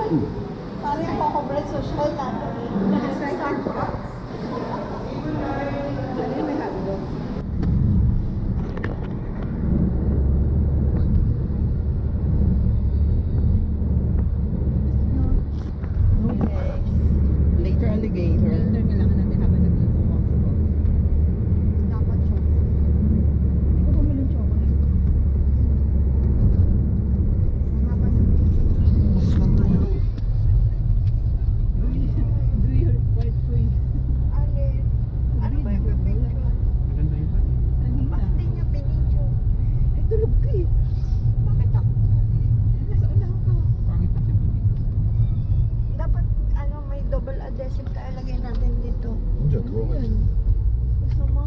Parang pa-corporate social na. Nag-start pa. Ano may hotdog? Later alligator. Later kailangan natin habang nag-walk. Dapat chocolate. Ikaw bumili ng chocolate. Do you quite free? Ano ba yung pipicture? Maganda yung pan. Kanina. Bakit di niya pinicture? Eh, tulog ka eh. Bakit ako? Nasa unahan ka. Pangit kasi po dito. Dapat may double adhesive tayo lagay natin dito. Diyan, Ano yun? Gusto mo?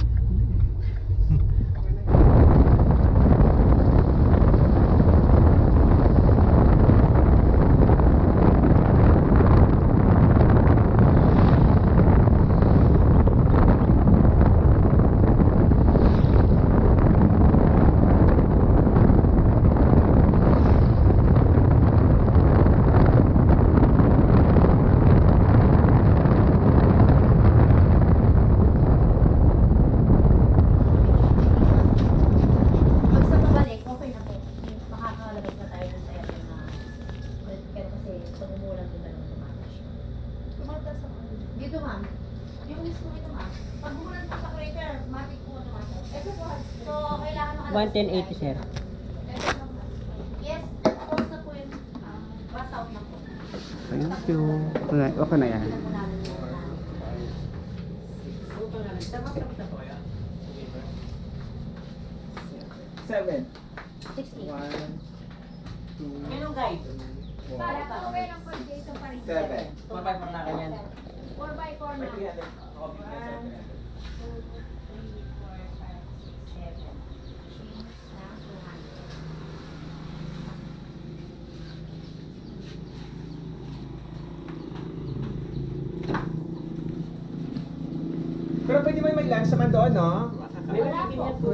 Pag sa pabalik, okay na po. Makakalabas na tayo dun sa area na pero kasi pag umulan doon na lang tumatas siya. Tumatas ako. Dito ma'am, yung list ko ito ma'am, pag umulan po sa crater, matik po tumatas. Ito po, so kailangan makalabas. 11080 sir. Yes, close na po yun. Pass out na po. Thank you. Okay na yan. Tingnan po namin yung Seven. 16. 1, 2, Yan ang guide. Para pa. Seven. Papag mo na kanyan. 4 by 4 na. 1, 2, 3, 4, 5, 6, 7. Change na 200. Pero pwede mo yung mag-lunch naman doon, no? Wala po.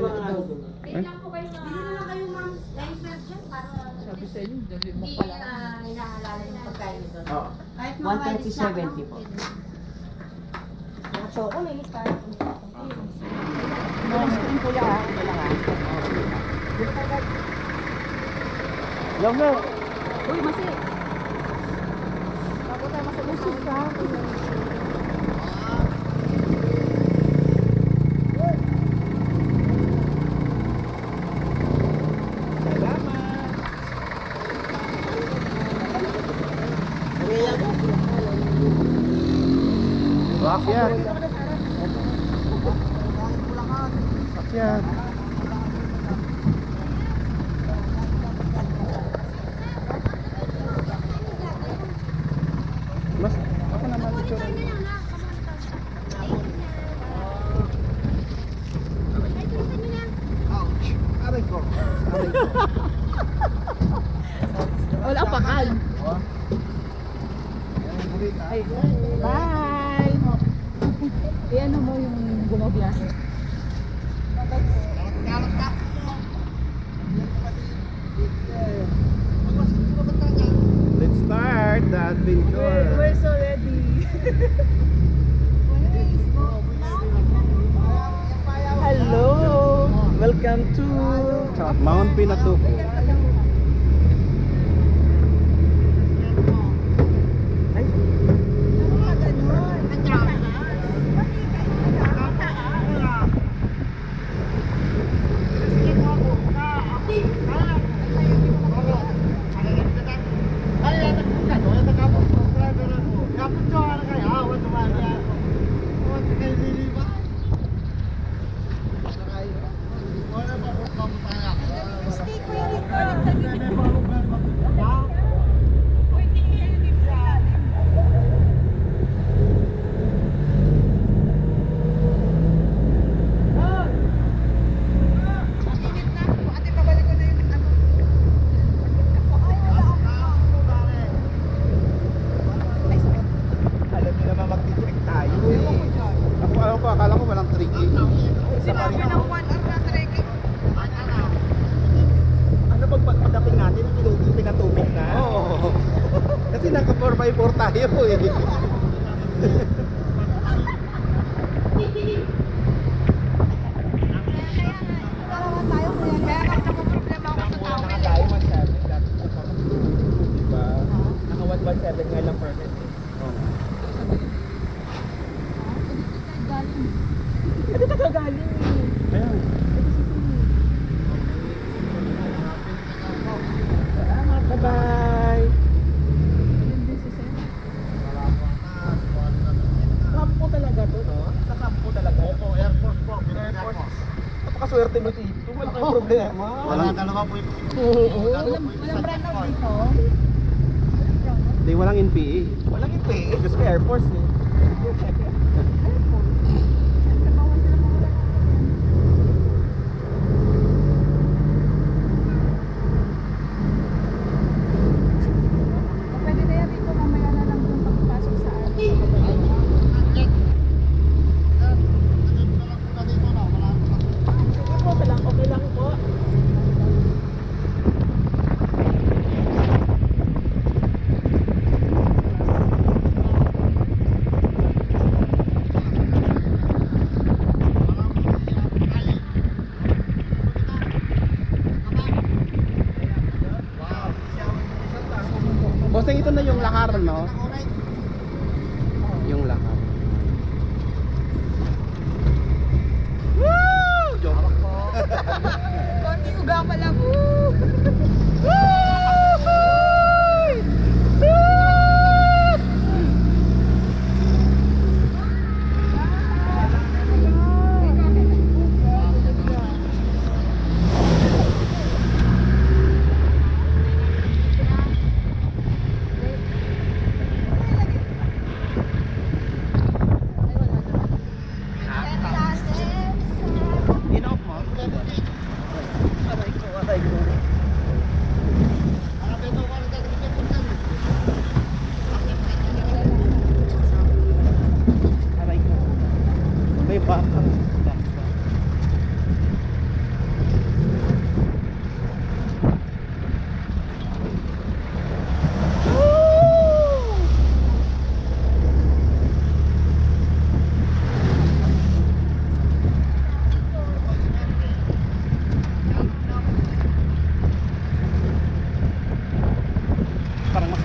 Ay? Lang po kayo Bili na lang kayo ma'am. License dyan para Sabi sa inyo, dali mo hindi pala. hinahalala yung pagkain doon. Oo. Kahit mga 130-70 po. Mga chocolate, kahit Malas ko yung kuya ha. Wala ha. Long go! Uy, masi. Bago tayo masalusog ka. Akyat. Akyat. Mas, ako naman dito. Ouch! Aray ko. Aray ko. Wala pakal. Oh. Ay, bye! Ano mo yung gumaglas? Let's start the adventure. We're so ready. Hello! Welcome to Mount Pinatubo. Stay ko yung may 4 tayo eh. tayo kuya. Kaya nagkakaproblema ako sa tao. Tayo 1.7. Diba? Naka 1.7 nga lang permit. Ito nakagaling eh. Ayan. Bye-bye. Kampo talaga to, no? Sa kampo talaga. Opo, Air Force po. Air Force. Napakaswerte mo dito. Wala kang problema. Walang brand out dito. Di, walang NPA. Walang ipi. Gusto ko Air Force eh. Pwede na yan dito mamaya na lang kung pagpasok sa ano. Okay lang, okay lang po. Bossing, ito na yung lakar, no? Yung lakar. Woo! Joke. Konti uga pa lang. Inoff mo? Aray ko, aray ko. Aray ko. May baka. Parang mas...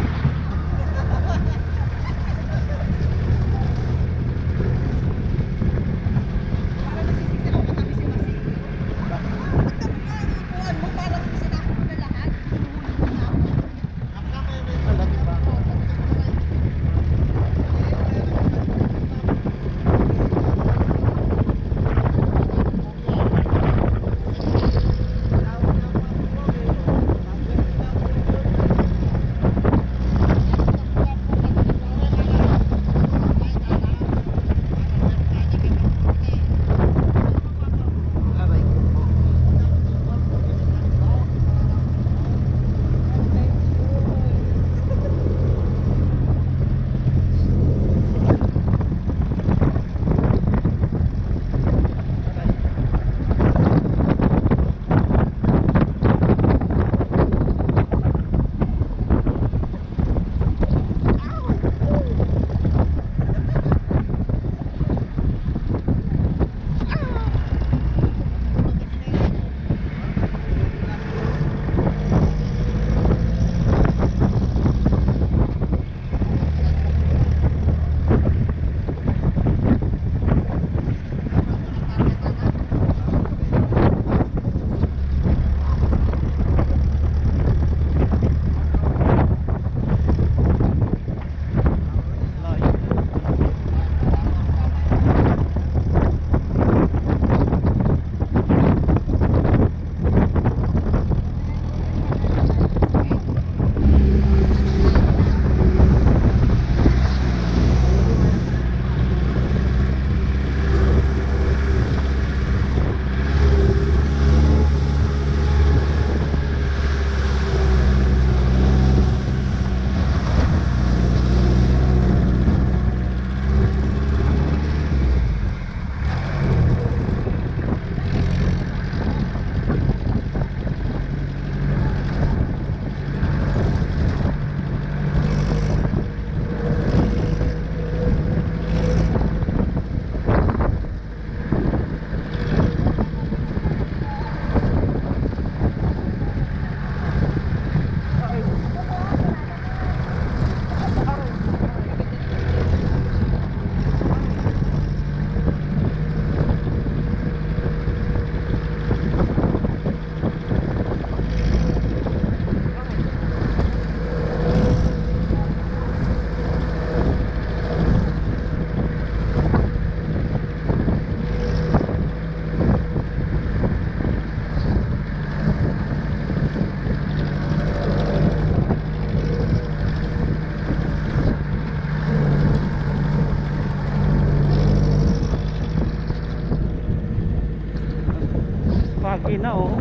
Ina oh.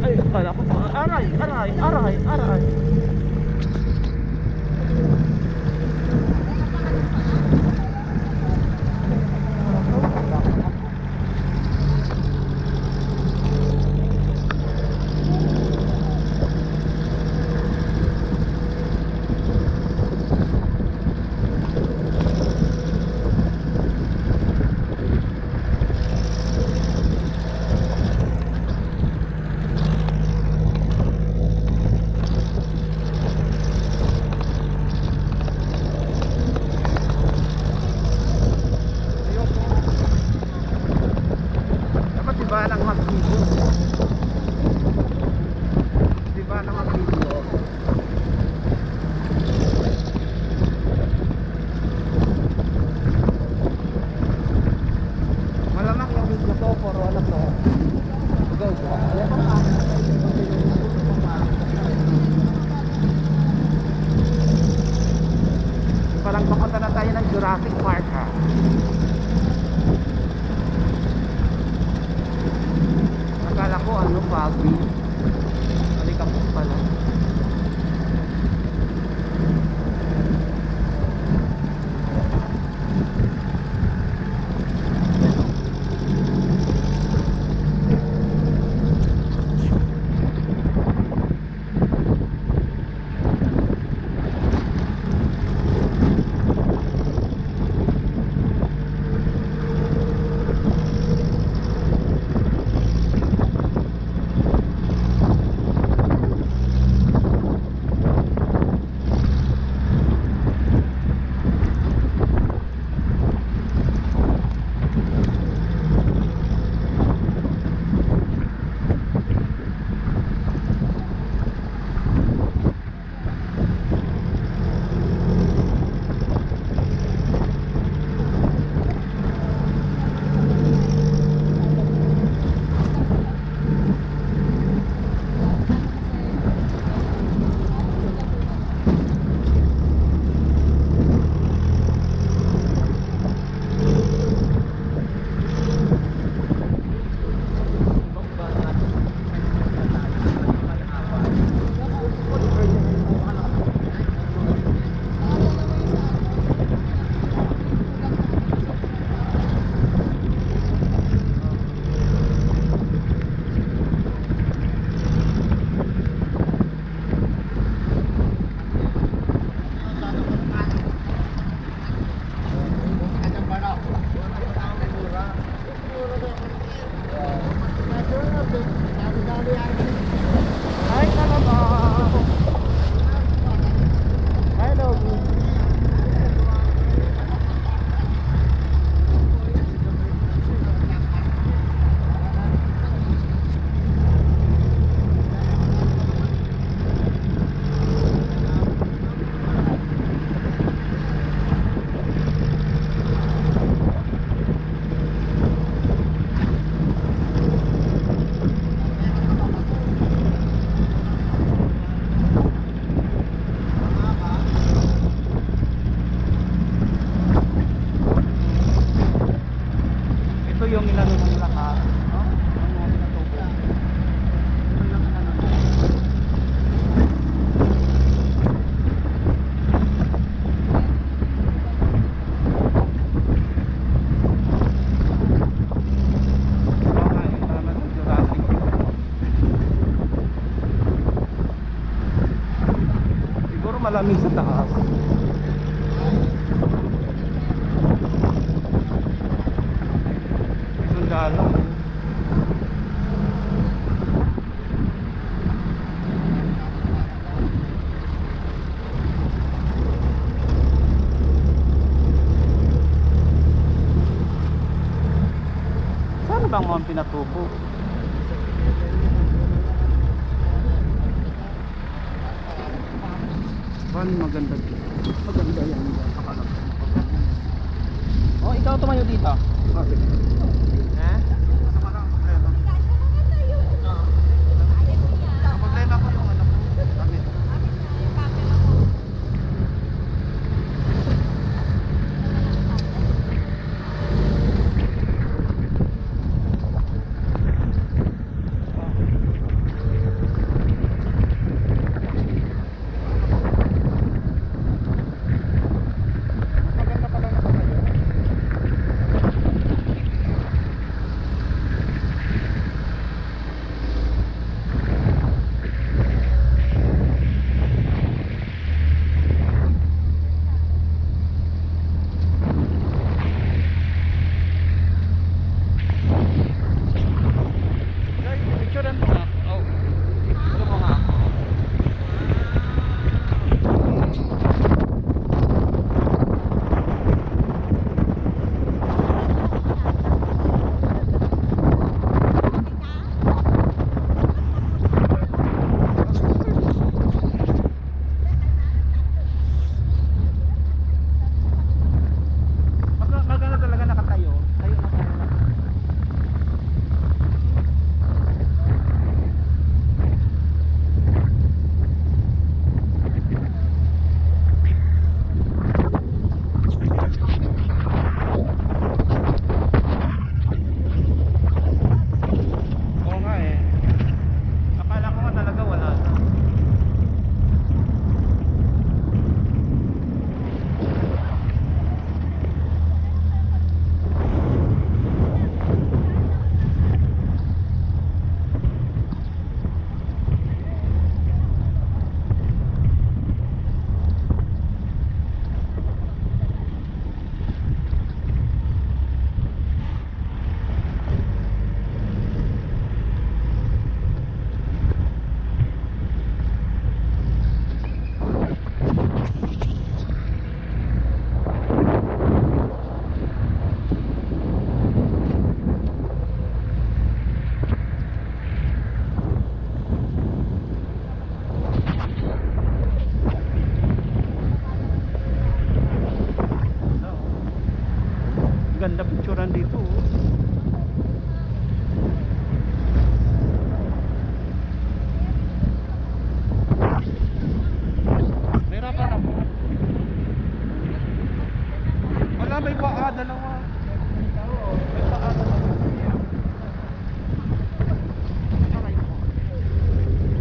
Ay, kala ko pa. Aray, aray, aray, aray. Dapat diba lang mag-video? Diba lang mag-video? Malamang yung video to for ano to? Go, go. Parang papunta na tayo ng Jurassic Park ha. Akala ko ano, Fabi. Alikabok pala. Hi, kalabaw! Hi, doggy! Ito yung ilano ng laka. No? Ang mga pinatubo. Ito yung ilano ng tama sa Jurassic. Siguro malamig sa taas. Sundalo. Saan bang mga pinatubo? Saan maganda dito? Maganda yan. Oh, ikaw tumayo dito. Okay. Ha? Problema ko yung ano ko. Damit. picturean dito. Oh. Nahirapan ako. Wala, may paa, dalawa. May paa, dalawa.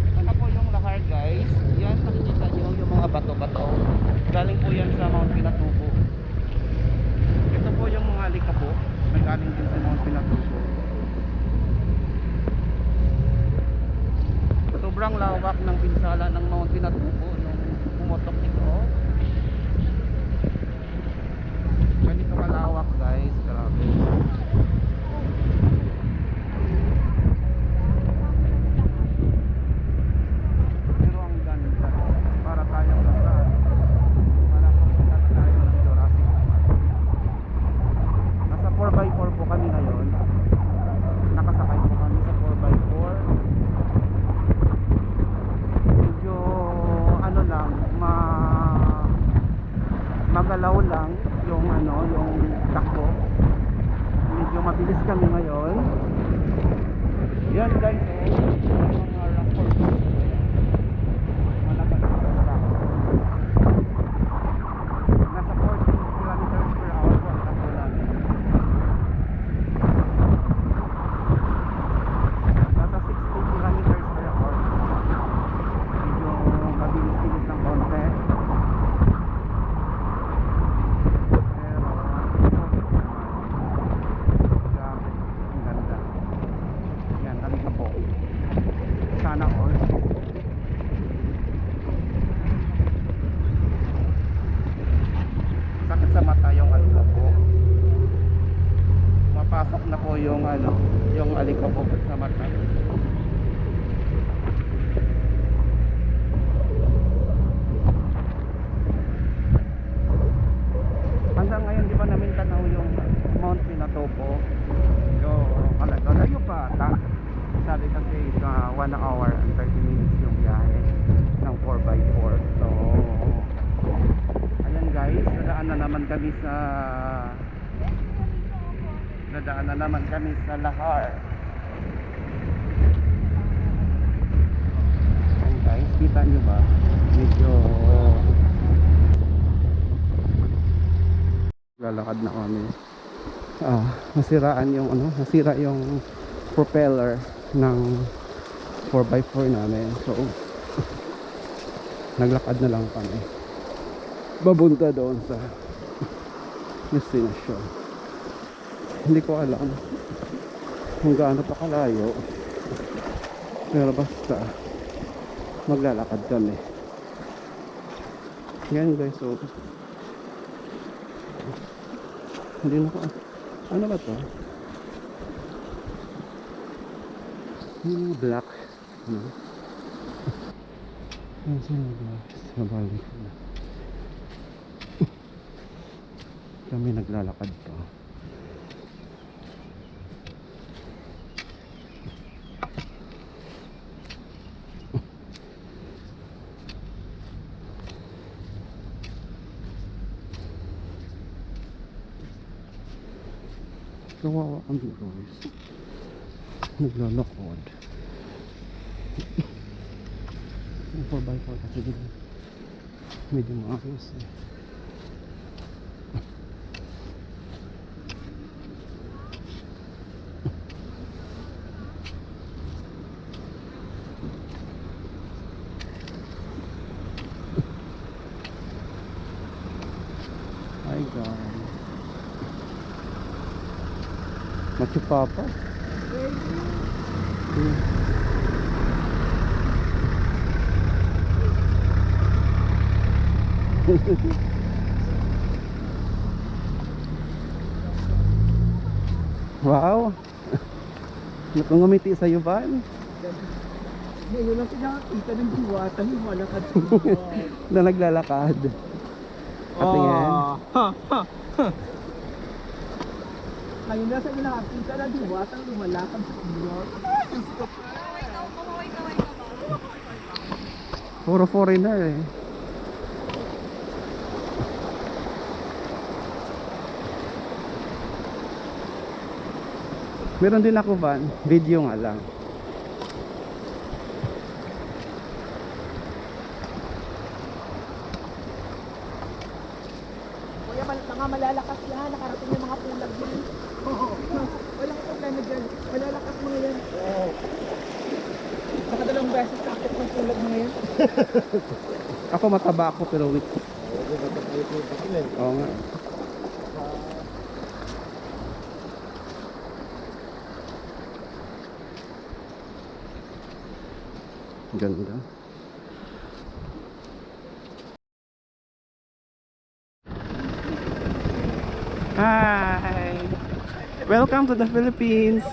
Ito na po yung lahar, guys. Yan, nakikita nyo yung mga bato-bato. Galing po yan sa Mount Pinatubo. Ito po yung mga alikabok. May galing din sa Mount Pinatubo. Sobrang lawak ng pinsala ng Mount Pinatubo nung pumotok ito. Ganito kalawak, guys. Grabe. Pero ang ganda. Para tayong nasa papunta tayo ng Jurassic Park. Nasa 4x4 po kami ngayon. Nakasakay po kami sa 4x4. Medyo ano lang, magalaw lang yung yung takbo. Medyo mabilis kami ngayon. Yan, guys, mga rock formation. Malakas ang rock. Nasa 14 kilometers per hour po ang takbo namin. Nasa 60 kilometers per hour. Medyo mabilis-bilis ng konti. Pero grabe, ang ganda. Yan, talaga po. Sana all. Sakit sa mata yung alikabok. Mapasok na po yung yung alikabok sa mata. Hanggang ngayon di pa namin tanaw yung Mount Pinatubo. Yung layo pa ata. Sabi kasi sa 1 hour and 30 minutes yung biyahe ng 4x4. So ayan, guys, nadaan na naman kami sa lahar. Ayan, guys, kita nyo ba? Medyo lalakad na kami. Nasira yung propeller ng 4x4 namin. So naglakad na lang kami babunta doon sa destination. Hindi ko alam kung gaano pa kalayo, pero basta maglalakad kami. Yan, guys. So hindi na ko, ano ba to? Yung black, yung black sa balik na kami naglalakad pa. Kawawa kami, guys. Naglalakad. Yung 4x4 kasi dito medyo maayos eh. Hi guys, Machu Papa. Wow, nakangumiti sa iyo ba? Ngayon lang pinakita ng diwata yung malakad. Na naglalakad. Patingin. Ngayon lang sa pinakita ng diwata lumalakad sa iyo. Puro foreigner eh. Meron din ako van, video nga lang. Kuya, mga malalakas yan. Nakarating yung mga pulag yan. Oo. Walang problema dyan. Malalakas mga yan. Oo. Nakadalawang beses sakit ng pulag mga yan. Ako mataba ako pero weak. Oo nga. Ganda. Hi! Welcome to the Philippines!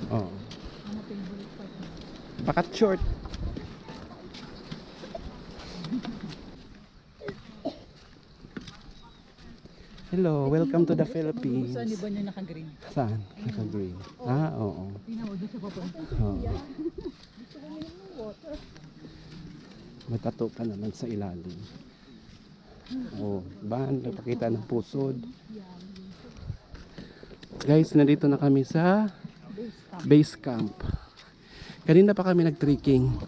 Oh. Pakat short. Hello, welcome to the Philippines. Saan iba niya naka-green? Saan? Naka-green. Ah, oo. Tingnan mo doon sa papunta. Oo. May tattoo pa naman sa ilalim. Oh, ban, nagpakita ng pusod. Guys, nandito na kami sa base camp. Kanina pa kami nag-trekking.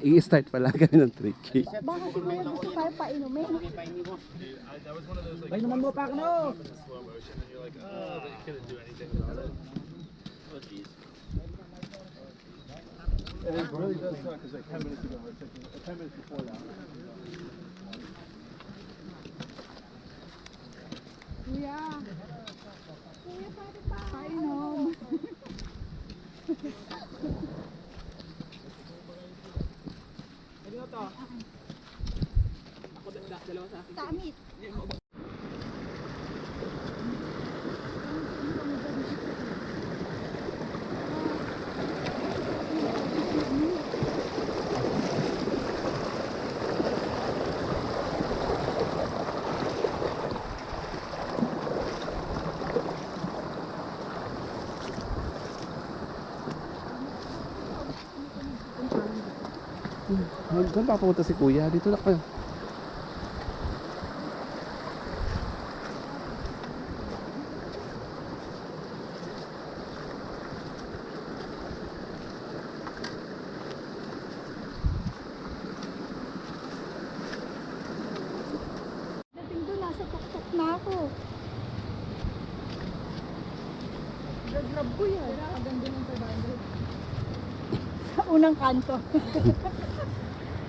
I-start pa lang kami ng trekking. Baka siguro gusto tayo painumin. Ay naman mo pa ako, no? It really does suck because like 10 minutes ago, it's like 10 minutes before that. Kuya. Kuya, pwede pa. Painom. Tamit. Saan pa pupunta si Kuya? Dito na kayo. Dating doon, nasa tuktok na ako. Grab ko yan. Aganda ng 500. Sa unang kanto.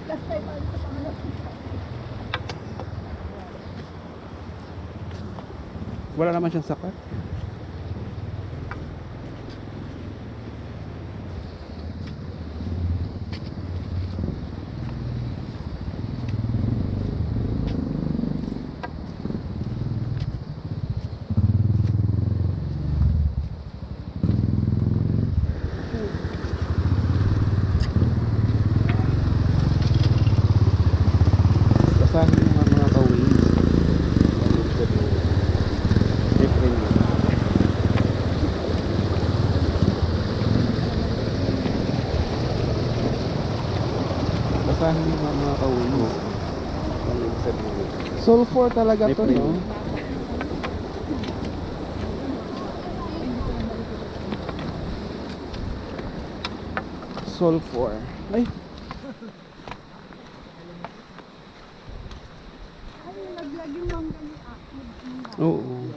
Last time pa sa pangalan. Wala naman siyang sapat. Basahin mo nga mga kawin. Basahin mo nga mga kawin mo. Sulfur talaga to, no? Sulfur. Ay, Ay, naglag yung mangga ni oo.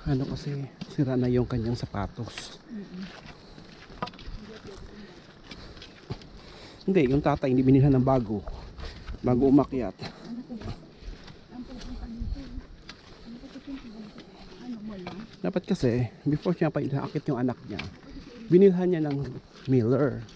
Ano kasi, sira na yung kanyang sapatos. Hindi, yung tatay hindi binilhan ng bago umakyat. Dapat kasi before siya pa inaakit yung anak niya, binilhan niya ng Miller.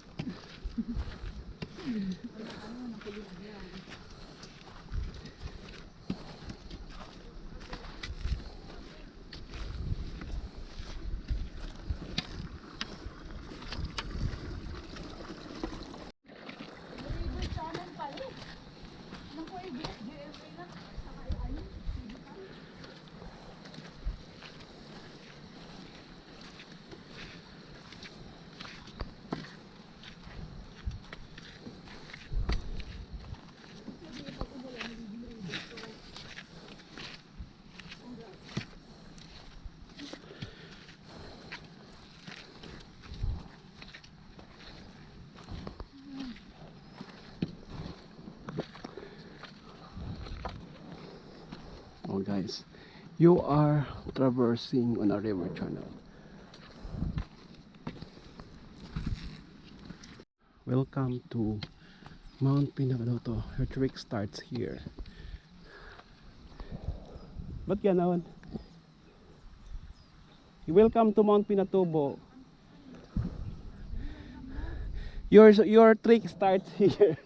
You are traversing on a river channel. Welcome to Mount Pinagaloto. Your trek starts here. Ba't gano'n? Welcome to Mount Pinatubo. Your trek starts here.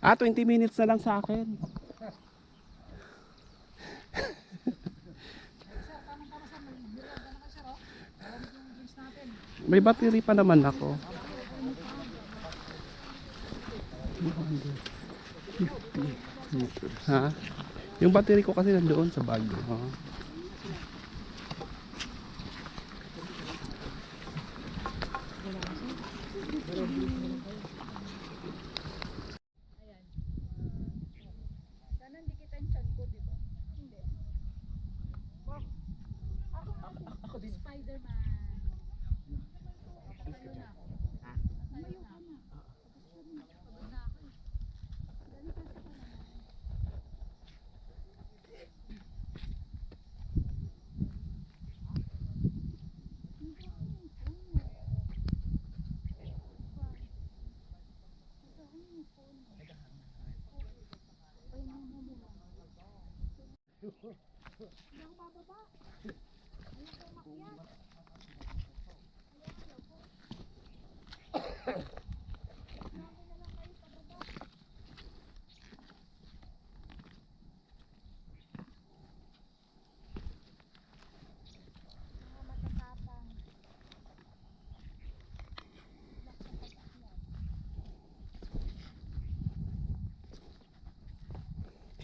20 minutes na lang sa akin. May battery pa naman ako. 250 meters. Ha? Yung battery ko kasi nandoon sa bag. Oh.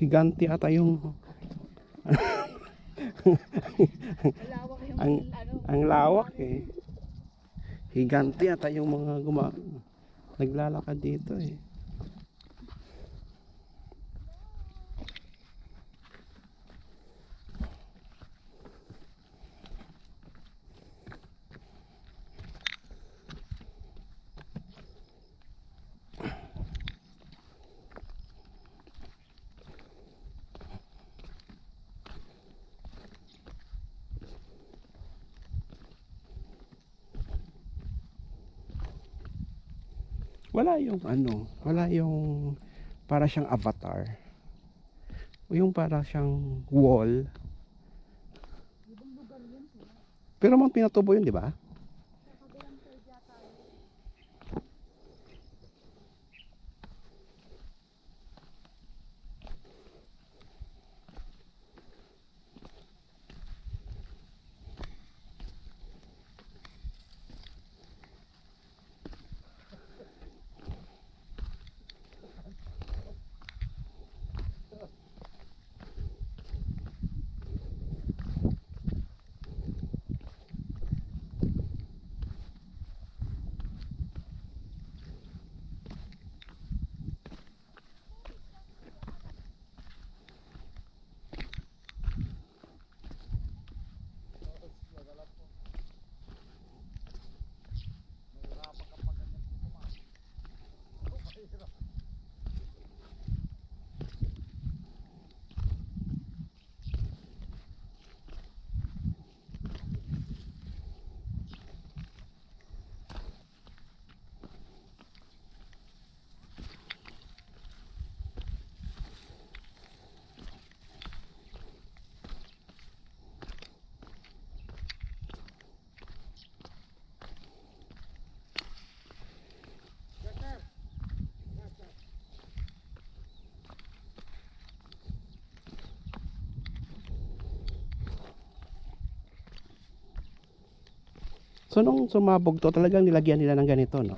Higanti ata yung ang lawak eh. Higanti ata yung mga naglalakad dito eh. Wala yung para siyang avatar. O yung para siyang wall. Pero Mount Pinatubo yun, di ba? So nung sumabog to, talagang nilagyan nila ng ganito, no?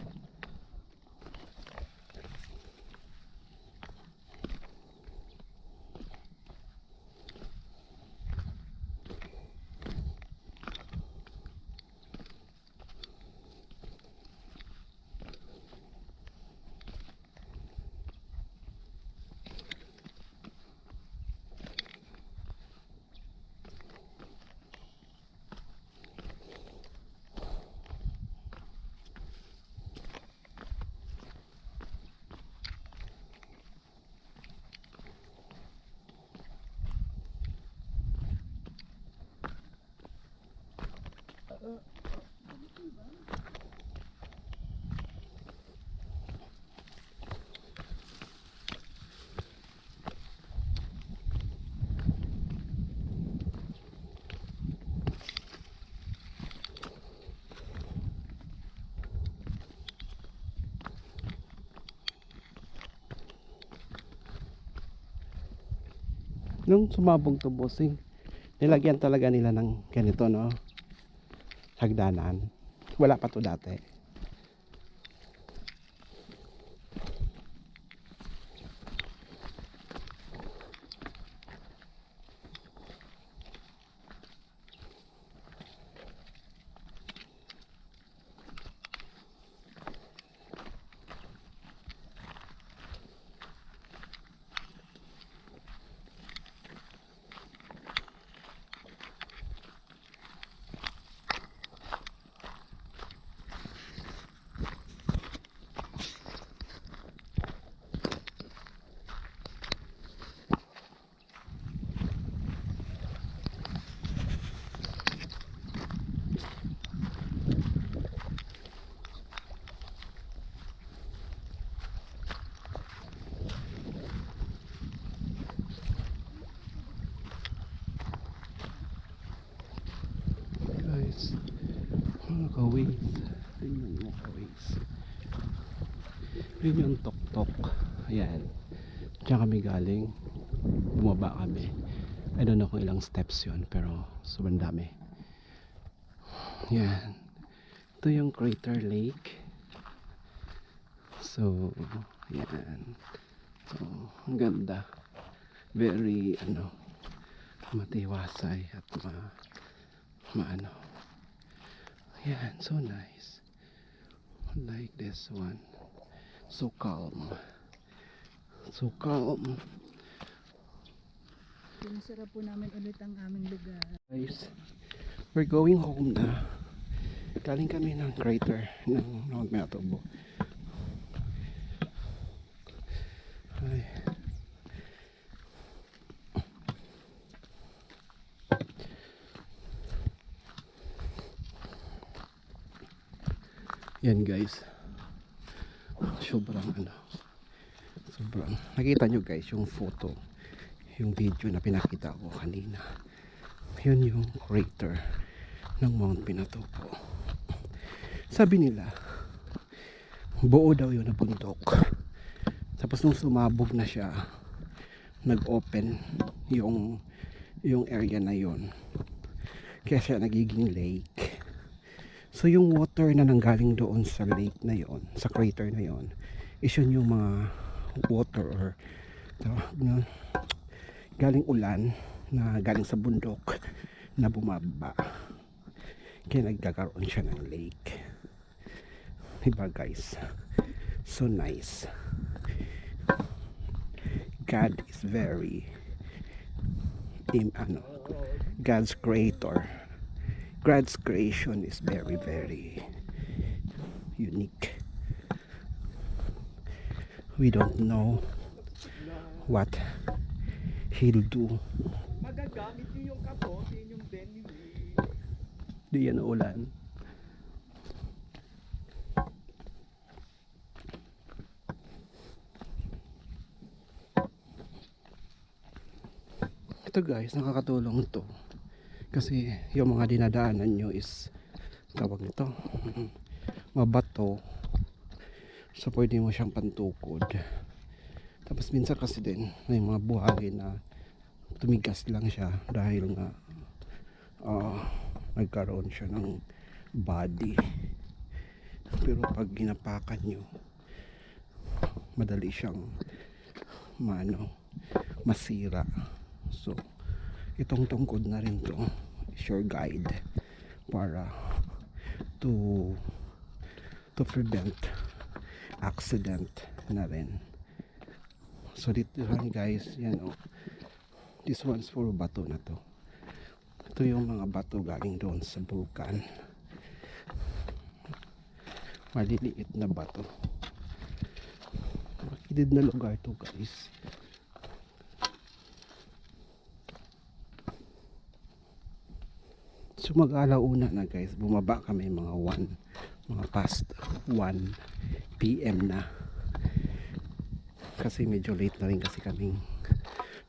Nung sumabog to bossing, nilagyan talaga nila ng ganito, no? Hagdanan. Wala pa to dati. Guys, kawis. Tingnan mo kawis. Yun yung tok-tok. Ayan. Diyan kami galing. Bumaba kami. I don't know kung ilang steps yun, pero sobrang dami. Yan. Ito yung Crater Lake. So, yan. So, ang ganda. Very, matiwasay at maano. Yan, so nice. Like this one. So calm. So calm. Pinasarap po namin ulit ang aming lugar. Guys, we're going home na. Galing kami ng crater ng Mount Pinatubo. Ay. Yan guys. Sobrang sobrang. Nakita nyo guys yung photo, yung video na pinakita ko kanina. Yun yung crater ng Mount Pinatubo. Sabi nila, buo daw yun na bundok. Tapos nung sumabog na siya, nag-open yung area na yun. Kaya siya nagiging lake. So yung water na nanggaling doon sa lake na yon, sa crater na yon, is yun yung mga water or galing ulan na galing sa bundok na bumaba. Kaya nagkakaroon siya ng lake. Diba guys? So nice. God is very God's creator. God's creation is very, very unique. We don't know what He'll do. Magagamit nyo yung kapot, yun yung denim. Di yan ulan. Ito guys, nakakatulong to. Kasi yung mga dinadaanan nyo is tawag nito mabato, so pwede mo siyang pantukod. Tapos minsan kasi din may mga buhangin na tumigas lang siya dahil nga nagkaroon siya ng body. Pero pag ginapakan nyo, madali siyang masira. So itong tungkod na rin to is your guide para to prevent accident na rin. So dito lang guys, yan this one's for bato na to. Ito yung mga bato galing doon sa vulkan, maliliit na bato. Makitid na lugar to guys. So mag-alauna na guys, bumaba kami mga past 1 PM na. Kasi medyo late na rin kasi kaming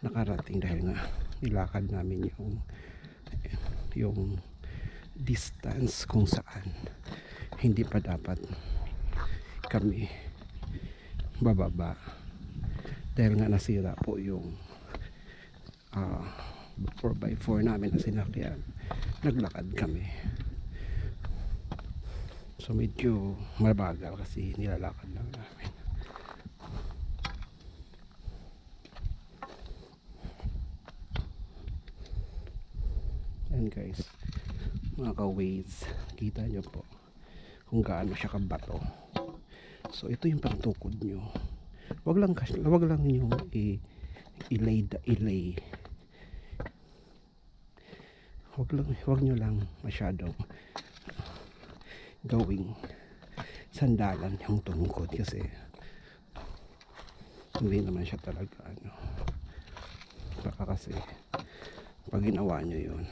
nakarating dahil nga nilakad namin yung distance kung saan hindi pa dapat kami bababa dahil nga nasira po yung 4x4 namin na sinakyan. Naglakad kami. So medyo mabagal kasi nilalakad lang namin. And guys, mga ka-ways, kita nyo po kung gaano siya kabato. So ito yung pangtukod nyo. Wag lang nyo ilay. Wag nyo lang masyadong gawing sandalan yung tungkod kasi hindi naman siya talaga baka kasi pag ginawa nyo yun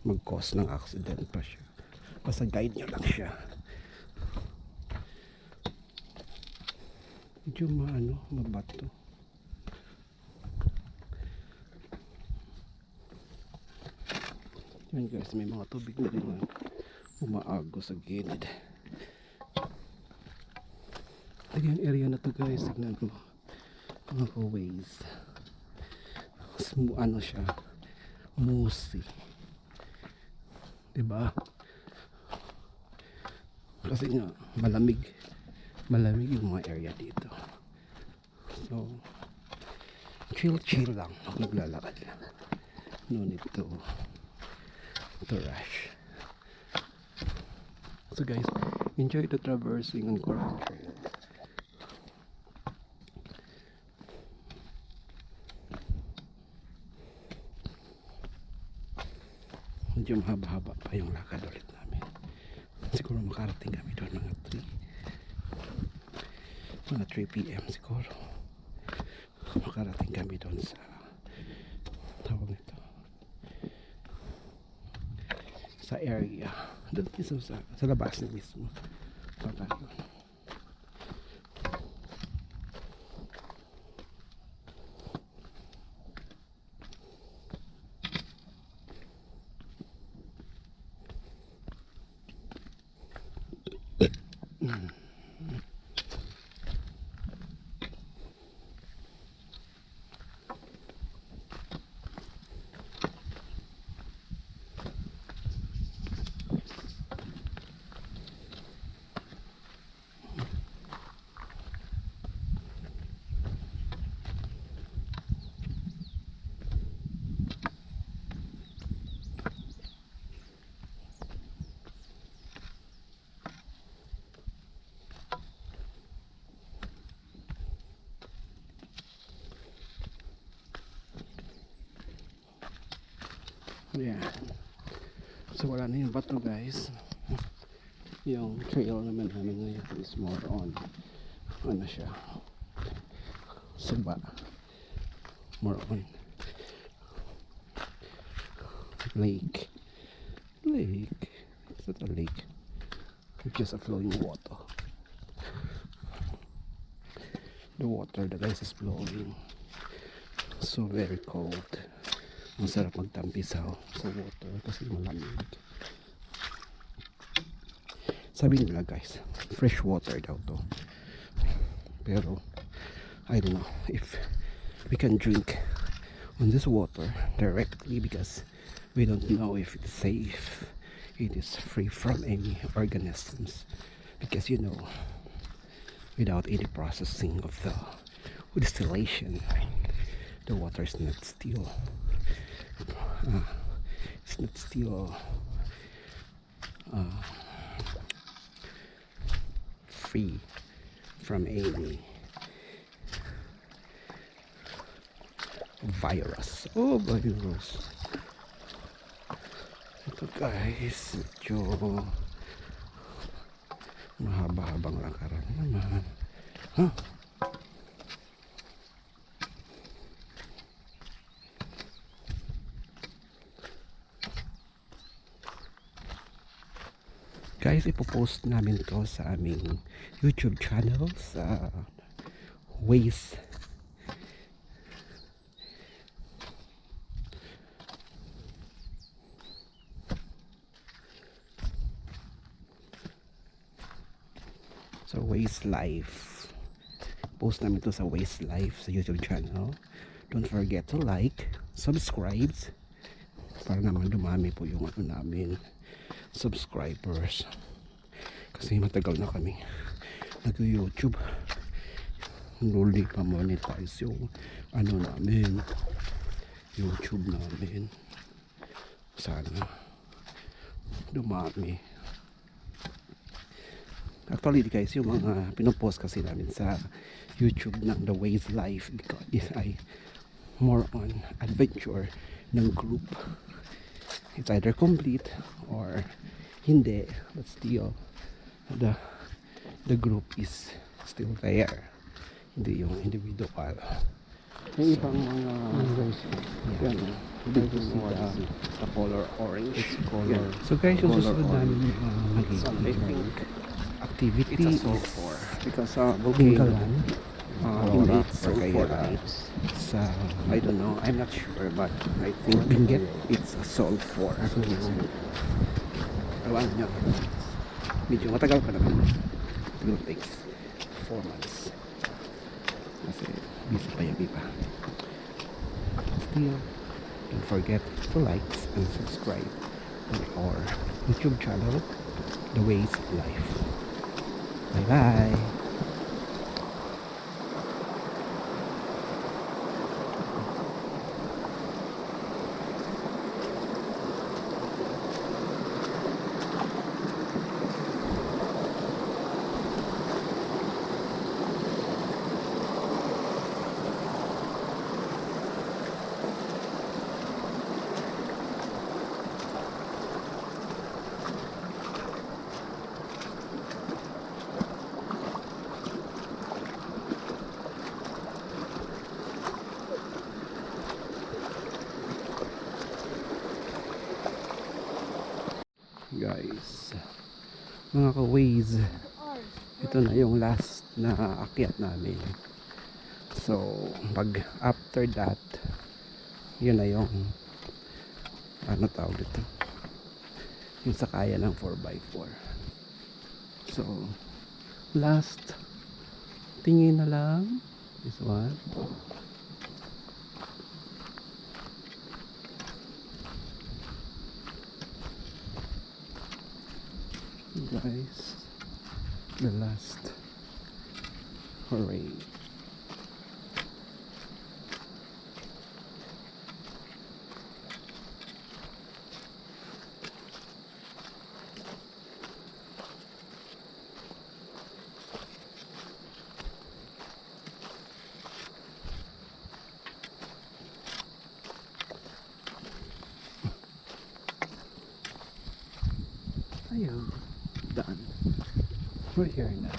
mag-cause ng accident pa siya. Basta guide nyo lang siya. Medyo mabato. Yan guys, may mga tubig na rin na umaago sa gilid. Yung area na to guys, tignan mo mga ka-ways. Siya mossy, diba? Kasi nga malamig yung mga area dito. So chill lang naglalakad lang. No need to rush. So guys, enjoy the traversing on Coral Trail. Medyo mahaba-haba pa yung lakad ulit namin. Siguro makarating kami doon mga 3 PM siguro. Makarating kami doon sa tawag nito, sa area doon mismo sa labas na mismo. Baka yeah. So wala na yung bato guys. Yung trail naman namin ngayon is more on siya, suba, more on lake. It's not a lake, it's just a flowing water. The water that guys is flowing, so very cold. Ang sarap magtampisaw sa water kasi malamig. Sabi nila guys, fresh water daw to. Pero I don't know if we can drink on this water directly because we don't know if it's safe. It is free from any organisms because without any processing of the distillation, the water is not still free from any virus. Ito guys, medyo mahaba-habang lakaran naman. Guys, ipopost namin to sa aming YouTube channel sa Waze. So Waze Life. Post namin to sa Waze Life sa YouTube channel. don't forget to like, subscribe, para naman dumami po yung ano namin, subscribers. Kasi matagal na kami nag-YouTube, hindi pa monetize yung ano namin, YouTube namin. Sana dumami. Actually guys, yung mga pinopost kasi namin sa YouTube ng The Ways Life, because I more on adventure ng group. It's either complete or hindi, but still the group is still there, hindi yung individual. Yung ibang mga yan, dito sila sa color orange. It's color. Yeah. So guys, yung susunod namin I think activity is because volcano emits sulfur sa, I don't know, I'm not sure, but I think it's a sulfur. So alam nyo, medyo matagal pa naman. It will take 4 months kasi busy pa yung iba. Still, don't forget to like and subscribe on our YouTube channel, The Ways Life. Bye bye. Guys, mga ka-ways, ito na yung last na akyat namin. So pag after that, yun na yung ano tawag dito, yung sakaya ng 4x4. So last tingin na lang this one. Guys, the last hooray. Ayun, done. We're here now.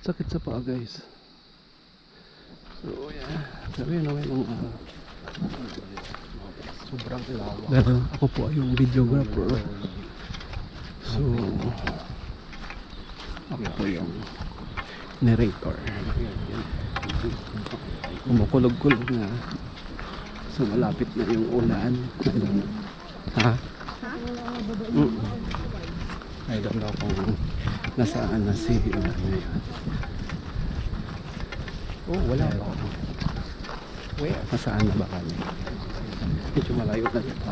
Sakit sa paa guys. So yeah, sabi naman ng sobrang lawak. Dahil ako po ay yung videographer. So ako po yung narrator. Kumukulog-kulog na. So malapit na yung ulan. Ha? I don't know kung nasaan na si oh, wala pa. Where? Nasaan na ba kami? Medyo malayo na ito.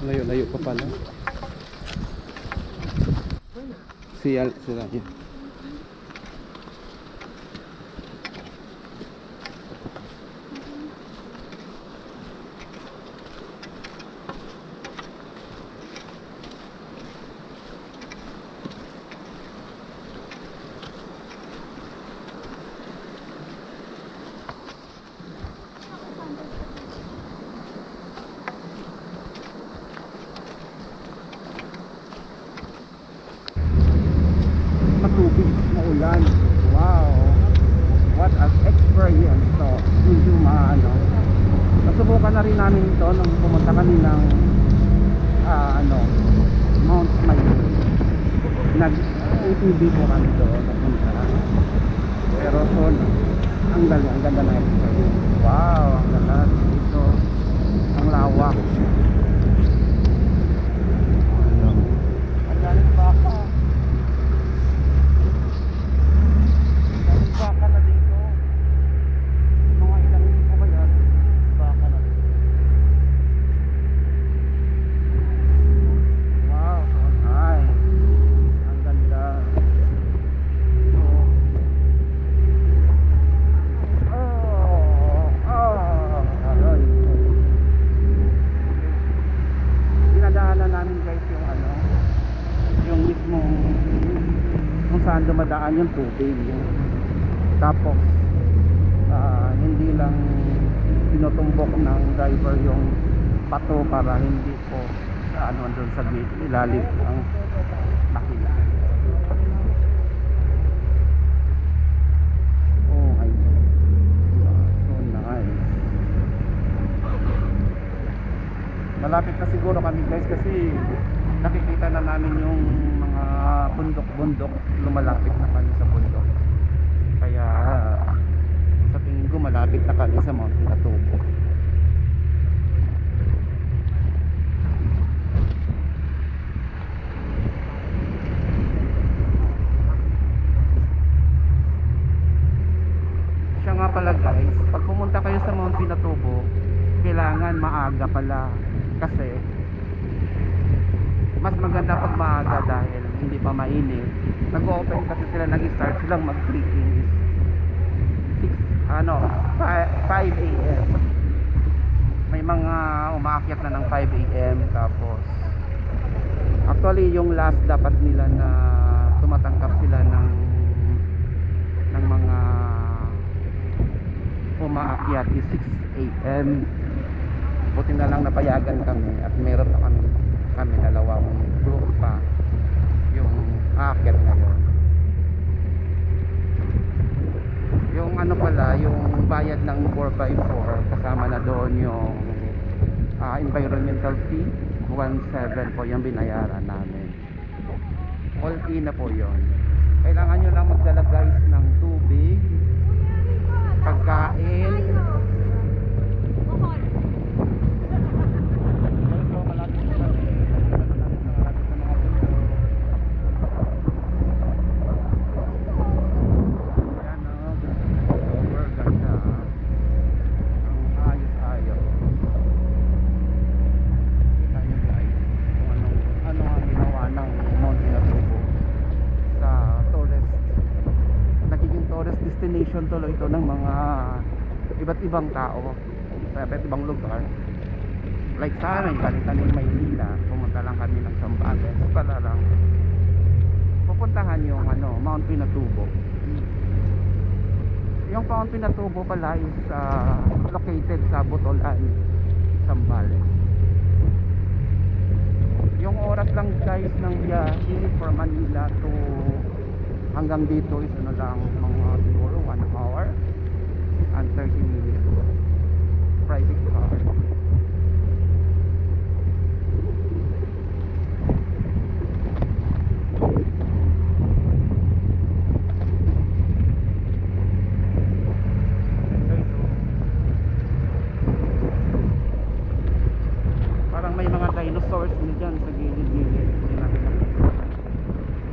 Layo-layo pa pala. Sila yun. Matubig, maulan. Wow. What an experience to. Medyo maano. Nasubukan na rin namin ito nung pumunta kami ng Mount Mayon. Nag-ATV po kami doon napunta. Pero so, ang ganda na experience. Wow, ang ganda dito. Ang lawak. Ang galing baka. Baka na dito. Mga ilang libo ba yan? Baka na dito. Wow, so nice. Ang ganda. Aray. Dinadaanan namin guys yung mismong kung saan dumadaan yung tubig. Tapos hindi lang tinutumbok ng driver yung pato para hindi po doon sa ilalim ang takila. Oh my God, so nice. Malapit na siguro kami guys kasi nakikita na namin yung mga bundok-bundok, lumalapit na kami sa bundok. Kaya sa tingin ko malapit na kami sa Mount Pinatubo. Siya nga pala guys, pag pumunta kayo sa Mount Pinatubo, kailangan maaga pala kasi mas maganda pag maaga dahil hindi pa mainit. Nag-open kasi sila, nag-start silang mag-trekking 5 a.m. May mga umaakyat na ng 5 a.m. Tapos actually yung last dapat nila na tumatanggap sila ng mga umaakyat is 6 a.m. Buti na lang napayagan kami at meron na kami dalawang group pa yung aakyat ngayon. Yung pala, yung bayad ng 4x4 kasama na doon yung environmental fee, 1.7 po yung binayaran namin. All in na po yun. Kailangan nyo lang magdala guys ng tubig, pagkain. Destination tuloy ito ng mga iba't ibang tao sa iba't ibang lugar. Like sa amin, galing Maynila, pumunta lang kami ng Zambales para lang pupuntahan yung Mount Pinatubo. Yung Mount Pinatubo pala is located sa Butulan, Zambales. Yung oras lang guys ng biyahe from Manila to hanggang dito is lang mga siguro 1 hour and 30 minutes private car. Parang may mga dinosaurs na dyan sa gilid-gilid.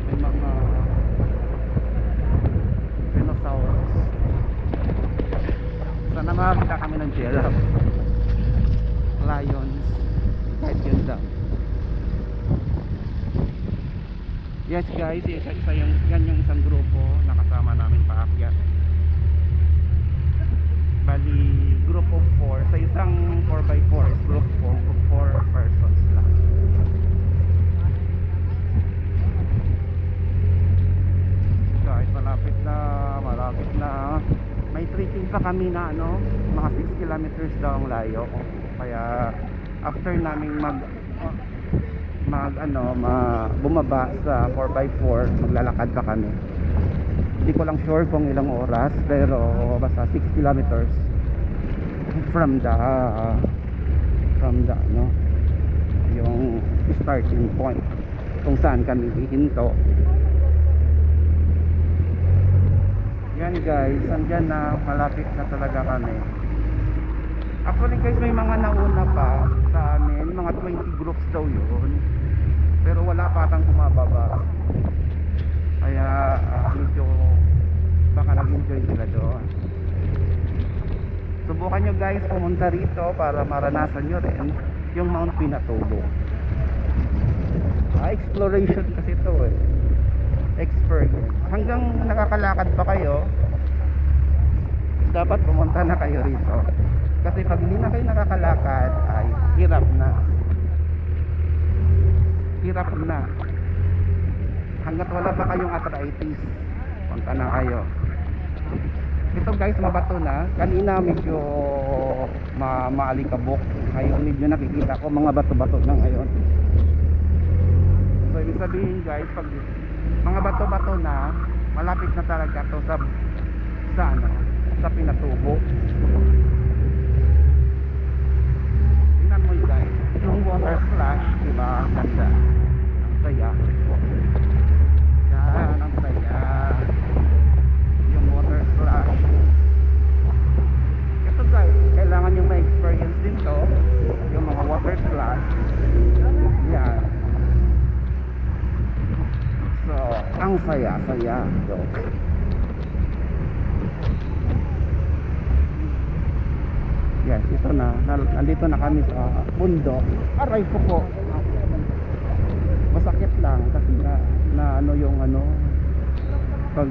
May mga dinosaurs. Sana makakita kami ng giraffe, lions, kahit yun lang. Yes guys, yan yung isang grupo na kasama namin paakyat. Bali, group of 4. Sa isang 4x4 is group 4 persons lang. Guys, malapit na. May trekking pa kami na ano, mga 6 kilometers daw ang layo. Kaya after naming bumaba sa 4x4, maglalakad pa kami. Hindi ko lang sure kung ilang oras, pero basta 6 kilometers from the ano, yung starting point kung saan kami hihinto. Yan guys, andyan na, malapit na talaga kami. Actually guys, may mga nauna pa sa amin, mga 20 groups daw yun, pero wala pa atang bumababa. Kaya medyo baka nag-enjoy sila doon. Subukan nyo guys pumunta rito para maranasan nyo rin yung Mount Pinatubo. Exploration kasi ito experience. Hanggang nakakalakad pa kayo, dapat pumunta na kayo rito. Kasi pag hindi na kayo nakakalakad, ay hirap na. Hanggat wala pa kayong arthritis, punta na kayo. Ito guys, mabato na. Kanina medyo maalikabok. Ngayon medyo nakikita ko mga bato-bato na ngayon. So ibig sabihin guys, pag mga bato-bato na, malapit na talaga to sa Pinatubo. Tingnan mo guys, yung water splash, diba? Ang ganda, ang saya. Yan, ang saya. Yung water splash. Ito guys, kailangan yung ma-experience din to, yung mga water splash. Yan. So, ang saya. So, yes, ito na. Nandito na kami sa bundok. Aray po. Masakit lang kasi na ano yung ano pag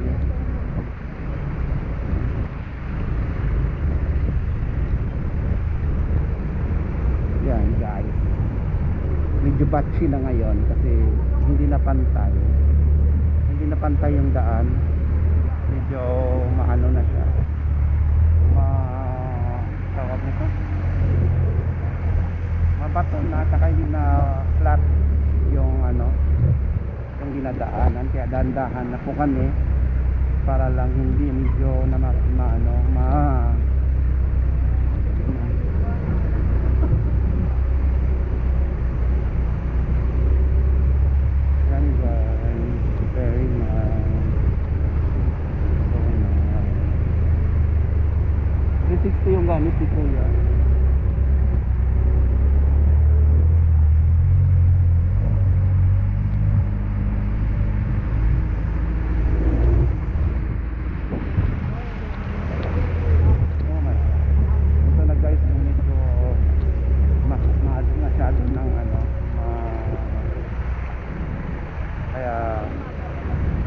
yan guys, medyo batchy na ngayon kasi hindi na pantay yung daan. Medyo maano na siya, tawag nito, mabato na, saka hindi na flat yung ano, yung dinadaanan. Kaya dahan-dahan na po kami para lang hindi medyo na yan guys, very nice. So nice. 360 yung gamit ni Kuya.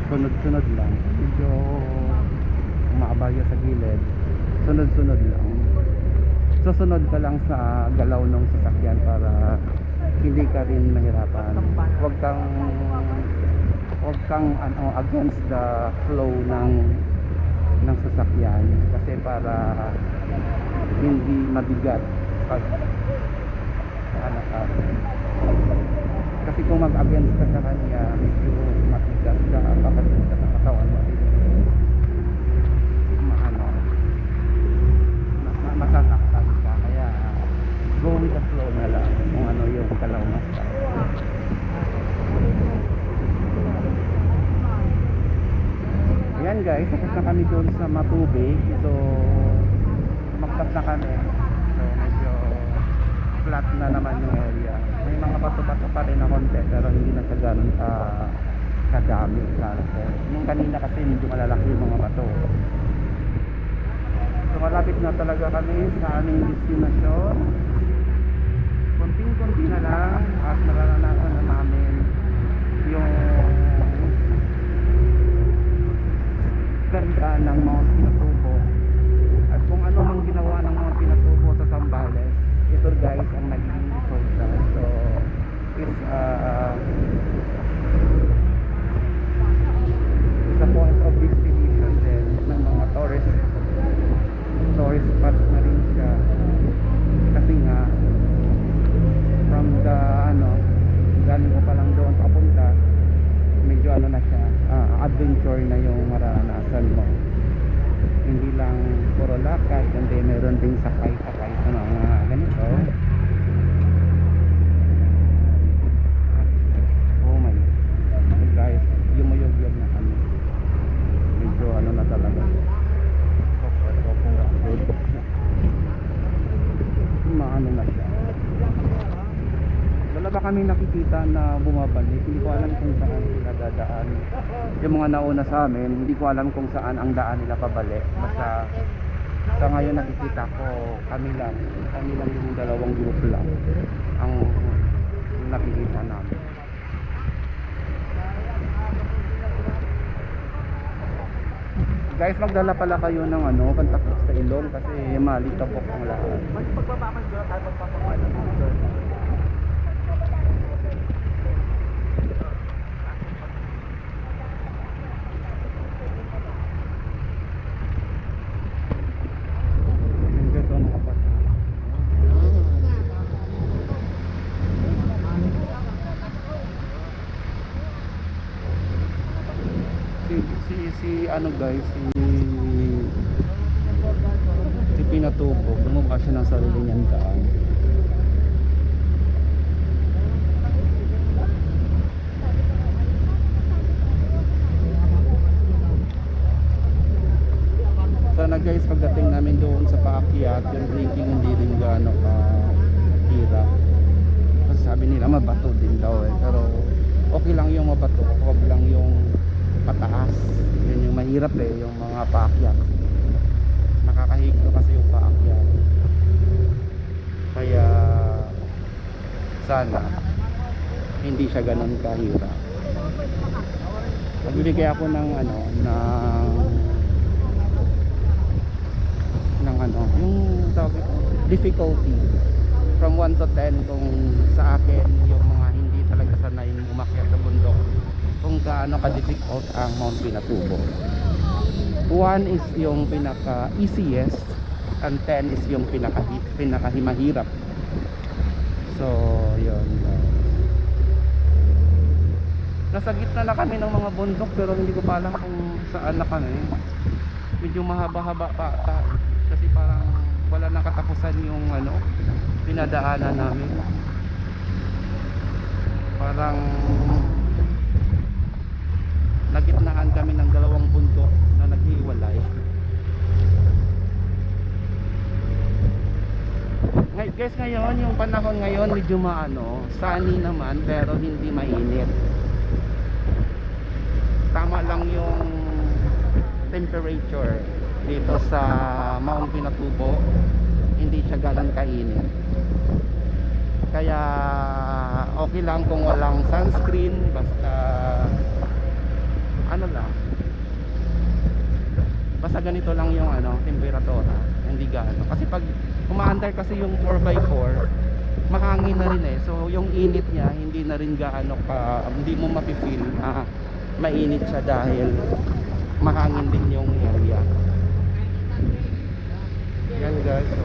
Sunod-sunod lang, medyo umaabayo sa gilid, sunod-sunod lang. Susunod ka lang sa galaw ng sasakyan para hindi ka rin mahirapan. Huwag kang against the flow ng sasakyan, kasi para hindi mabigat pag kasi kung mag-against ka sa kanya, medyo matigas ka, papatid ka sa katawan mo, masasaktan ka. Kaya go with the flow na lang kung ano yung galaw mo. Ayan guys, tapos na kami doon sa Matubig. So magtas na kami, so medyo flat na naman yung area. May mga bato-bato pa rin na konti, pero hindi na sa ganun kadami. Nung kanina kasi medyo malalaki yung mga bato. So malapit na talaga kami sa aming destinasyon. Konting-konti na lang at nararanasan na namin yung ganda ng Mount Pinatubo at kung ano mang ginawa ng Mount Pinatubo sa Zambales, ito guys ang naging resulta. So it's a point of destination din ng mga tourist spots na rin siya kasi nga from the galing ko pa lang doon papunta, medyo na siya, adventure na yung mararanasan mo, hindi lang puro lakad kundi meron ding sakay-sakay sa mga ganito. Oh my guys, yumuyog-yog na kami, medyo na talaga, maano na siya. Wala ba kami nakikita na bumabalik? Hindi ko alam kung saan sila dadaan. Yung mga nauna sa amin, hindi ko alam kung saan ang daan nila pabalik. Basta sa ngayon nakikita ko kami lang yung dalawang group lang ang nakikita namin. Guys, magdala pala kayo ng pantakot sa ilong kasi malitapok ang lahat. Pagbabaman doon tayo magpapakita. Guys, si Pinatubo, gumawa siya ng sarili niyang daan. Sana guys, pagdating namin doon sa paakyat, yung drinking hindi rin gaano ka hirap. Kasi sabi nila mabato din daw pero okay lang yung mabato, okay lang yung pataas. Yun yung mahirap yung mga paakyat. Nakakahiglo kasi yung paakyat. Kaya sana hindi siya ganun kahirap. Nagbibigay ako ng yung tawag ko, difficulty from 1 to 10 kung sa akin yung mga hindi talaga sanay umakyat sa bundok, kung gaano ka-difficult ang Mount Pinatubo. 1 is yung pinaka easiest and 10 is yung pinakahimahirap. So yun, nasa gitna na kami ng mga bundok pero hindi ko pa alam kung saan na kami. Medyo mahaba-haba pa kasi parang wala nang katapusan yung pinadaanan namin. Parang nagitnaan kami ng dalawang bundok na naghiwalay. Guys, ngayon yung panahon ngayon medyo sunny naman pero hindi mainit. Tama lang yung temperature dito sa Mount Pinatubo, hindi siya ganun kainit. Kaya okay lang kung walang sunscreen, basta basta ganito lang yung temperatura, hindi gaano. Kasi pag umaandar kasi yung 4x4, mahangin na rin so yung init niya hindi na rin gaano hindi mo mapipil na mainit siya dahil mahangin din yung area. Yan guys, so